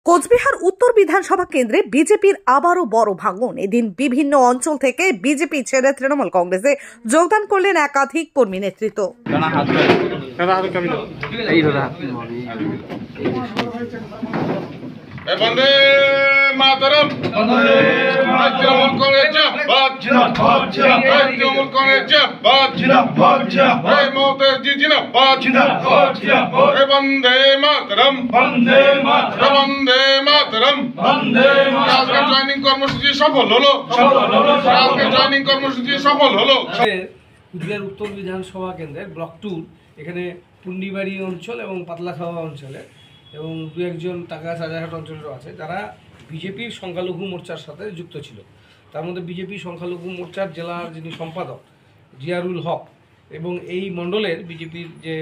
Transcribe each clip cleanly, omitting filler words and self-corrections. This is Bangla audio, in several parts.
কোচবিহার উত্তর বিধানসভা কেন্দ্রে বিজেপির আবারও বড় ভাঙন। এদিন বিভিন্ন অঞ্চল থেকে বিজেপি ছেড়ে তৃণমূল কংগ্রেসে যোগদান করলেন একাধিক কর্মী নেতৃত্ব। বন্দে মাতরম, তৃণমূল কংগ্রেস জিন্দাবাদ, তৃণমূল কংগ্রেস জিন্দাবাদ, মমতাজি জিন্দাবাদ, বন্দে মাতরম, বন্দে মাতরম। আজকে জয়েনিং কর্মসূচি সফল হলো, আজকে জয়েনিং কর্মসূচি সফল হলো। কুচবিহার উত্তর বিধানসভা কেন্দ্রের ব্লক 2 এখানে পুন্ডিবাড়ি অঞ্চল এবং পাতলাখাওয়া অঞ্চলে এবং দু একজন টাকা রাজারহাট অঞ্চলেরও আছে যারা বিজেপির সংখ্যালঘু মোর্চার সাথে যুক্ত ছিল। তার মধ্যে বিজেপি সংখ্যালঘু মোর্চার জেলার যিনি সম্পাদক জিয়ারুল হক এবং এই মণ্ডলের বিজেপির যে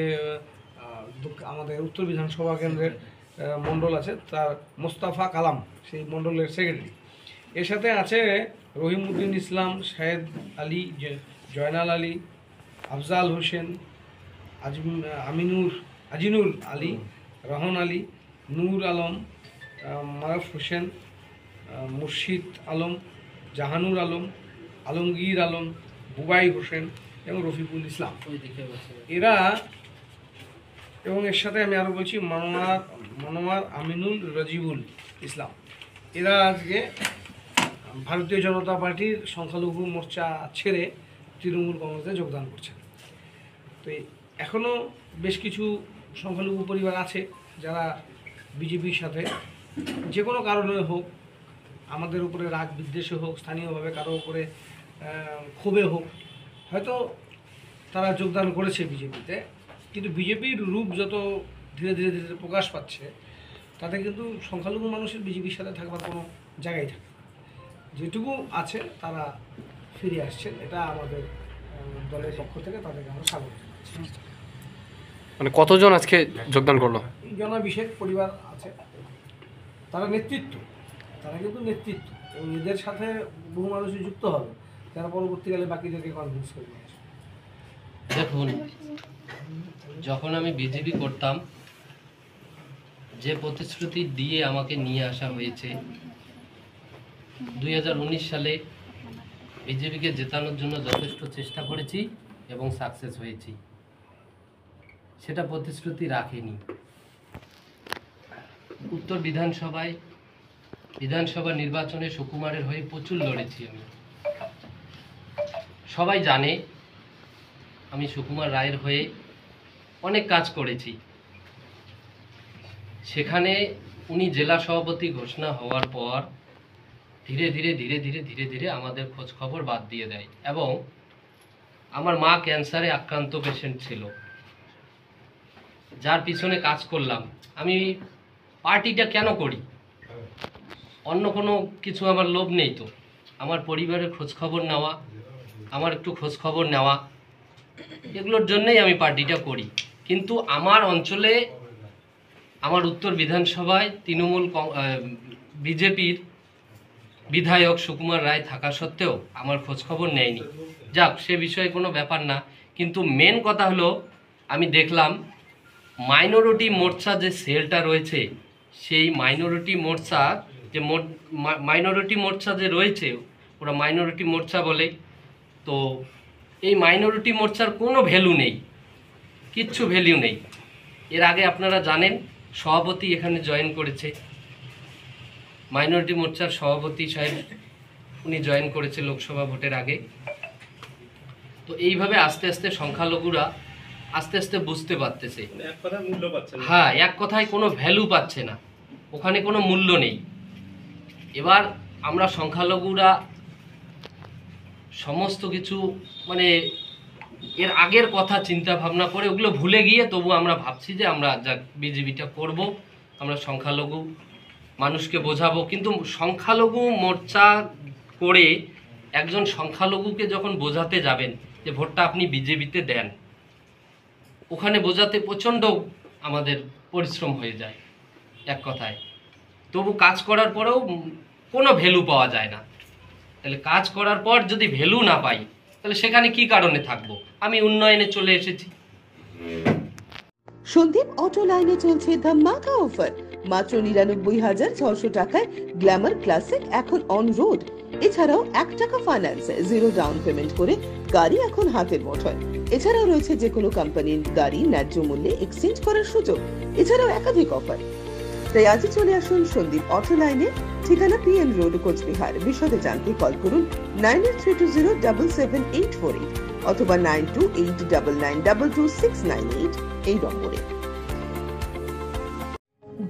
আমাদের উত্তর বিধানসভা কেন্দ্রের মণ্ডল আছে তার মোস্তাফা কালাম, সেই মণ্ডলের সেক্রেটারি। এর সাথে আছে রহিমউদ্দিন ইসলাম, শাহেদ আলী, জয়নাল আলী, আফজাল হোসেন, আজিনুর আলী, রহন আলী, নূর আলম, মারুফ হোসেন, মুর্শিদ আলম, জাহানুর আলম, আলমগীর আলম, বুবাই হোসেন এবং রফিকুল ইসলাম। এরা এবং এর সাথে আমি আরও বলছি মনোয়ার আমিনুল রাজিবুল ইসলাম। এরা আজকে ভারতীয় জনতা পার্টির সংখ্যালঘু মোর্চা ছেড়ে তৃণমূল কংগ্রেসে যোগদান করছেন। তো এখনও বেশ কিছু সংখ্যালঘু পরিবার আছে যারা বিজেপির সাথে যে কোনো কারণে হোক, আমাদের উপরে রাগ বিদ্বেষে হোক, স্থানীয়ভাবে কারো উপরে ক্ষোভে হোক, হয়তো তারা যোগদান করেছে বিজেপিতে, কিন্তু বিজেপির রূপ যত ধীরে ধীরে ধীরে প্রকাশ পাচ্ছে তাতে কিন্তু সংখ্যালঘু মানুষের বিজেপির সাথে থাকবার কোনো জায়গায় থাকে। যেটুকু আছে তারা ফিরে আসছেন, এটা আমাদের দলের পক্ষ থেকে তাদেরকে আমরা স্বাগত জানাচ্ছি। মানে কতজন আজকে যোগদান করলো? জনবিশেষ পরিবার আছে, তারা কিন্তু নেতৃত্ব এবং এদের সাথে বহু মানুষই যুক্ত হবে, তারা পরবর্তীকালে বাকিদেরকে কনভিন্স করবে। দেখুন, যখন আমি বিজেপি করতাম, যে প্রতিশ্রুতি দিয়ে আমাকে নিয়ে আসা হয়েছে, 2019 সালে বিজেপিকে জেতানোর জন্য যথেষ্ট চেষ্টা করেছি এবং সাকসেস হয়েছি। সেটা প্রতিশ্রুতি রাখেনি। উত্তর বিধানসভা নির্বাচনে সুকুমারের হয়ে প্রচুর লড়েছি আমি। সবাই জানে আমি সুকুমার রায়ের হয়ে অনেক কাজ করেছি। সেখানে উনি জেলা সভাপতি ঘোষণা হওয়ার পর ধীরে ধীরে আমাদের খোঁজ খবর বাদ দিয়ে দেয় এবং আমার মা ক্যান্সারে আক্রান্ত পেশেন্ট ছিল, যার পিছনে কাজ করলাম। আমি পার্টিটা কেন করি? অন্য কোনো কিছু আমার লোভ নেই তো। আমার পরিবারের খোঁজখবর নেওয়া, আমার একটু খোঁজখবর নেওয়া, এগুলোর জন্যই আমি পার্টিটা করি। কিন্তু আমার অঞ্চলে, আমার উত্তর বিধানসভায় বিজেপির বিধায়ক সুকুমার রায় থাকা সত্ত্বেও আমার খোঁজখবর নেয়নি। যাক, সে বিষয়ে কোনো ব্যাপার না। কিন্তু মেন কথা হলো, আমি দেখলাম মাইনরিটি মোর্চা যে সেলটা রয়েছে, সেই মাইনরিটি মোর্চা যে রয়েছে, ওরা মাইনরিটি মোর্চা বলে। তো এই মাইনরিটি মোর্চার কোনো ভ্যালু নেই, কিচ্ছু ভ্যালু নেই। এর আগে আপনারা জানেন সভাপতি এখানে জয়েন করেছে, মাইনরিটি মোর্চার সভাপতি সাহেব, উনি জয়েন করেছে লোকসভা ভোটের আগে। তো এইভাবে আস্তে আস্তে সংখ্যালঘুরা আস্তে আস্তে বুঝতে পারতেছে, হ্যাঁ, এক কথায় কোনো ভ্যালু পাচ্ছে না, ওখানে কোনো মূল্য নেই। এবার আমরা সংখ্যালঘুরা সমস্ত কিছু মানে এর আগের কথা চিন্তা ভাবনা করে ওগুলো ভুলে গিয়ে তবু আমরা ভাবছি যে আমরা যা বিজেপিটা করব, আমরা সংখ্যালঘু মানুষকে বোঝাবো। কিন্তু সংখ্যালঘু মোর্চা করে একজন সংখ্যালঘুকে যখন বোঝাতে যাবেন যে ভোটটা আপনি বিজেপিতে দেন, ওখানে বোঝাতে প্রচণ্ড আমাদের পরিশ্রম হয়ে যায় এক কথায়। তবু কাজ করার পরেও কোনো ভ্যালু পাওয়া যায় না। তাহলে কাজ করার পর যদি ভ্যালু না পাই, তাহলে সেখানে কি কারণে থাকবো? আমি উন্নয়নে চলে এসেছি। সন্দীপ অটো লাইনে চলছে ধামাকা অফার। মাত্র 99,600 টাকায় গ্ল্যামার ক্লাসিক এখন অন রোড। এছাড়াও 1 টাকা ফাইন্যান্সে 0 ডাউন পেমেন্ট করে গাড়ি এখন হাতের মুঠোয়। এছাড়াও রয়েছে যে কোনো কোম্পানির গাড়ি ন্যায্য মূল্যে এক্সচেঞ্জ করার সুযোগ। এছাড়াও একাধিক অফার। তাই আজই চলে আসুন সন্দীপ অটো লাইনে, ঠিকানা পিএন রোড, কোচবিহার। বিশদে জানতে কল করুন 9832077848 অথবা 9289922698 এই নম্বরে।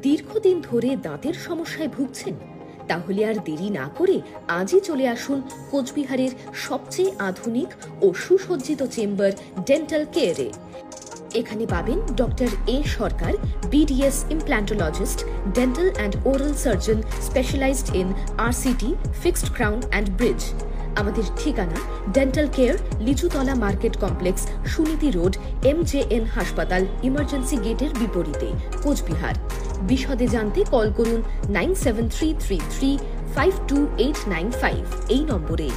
দীর্ঘদিন ধরে দাঁতের সমস্যায় ভুগছেন? তাহলে আর দেরি না করে আজই চলে আসুন কোচবিহারের সবচেয়ে আধুনিক ও সুসজ্জিত চেম্বার ডেন্টাল কেয়ারে। এখানে পাবেন doctor A Sarkar, BDS implantologist, dental and oral surgeon specialized in RCT, fixed crown and bridge. আমাদের ঠিকানা dental care, Lichutala market complex, Suniti road, MJN হাসপাতাল, ইমার্জেন্সি গেটের বিপরীতে, কোচবিহার। বিশদে জানতে কল করুন 9733352895 এই নম্বরে।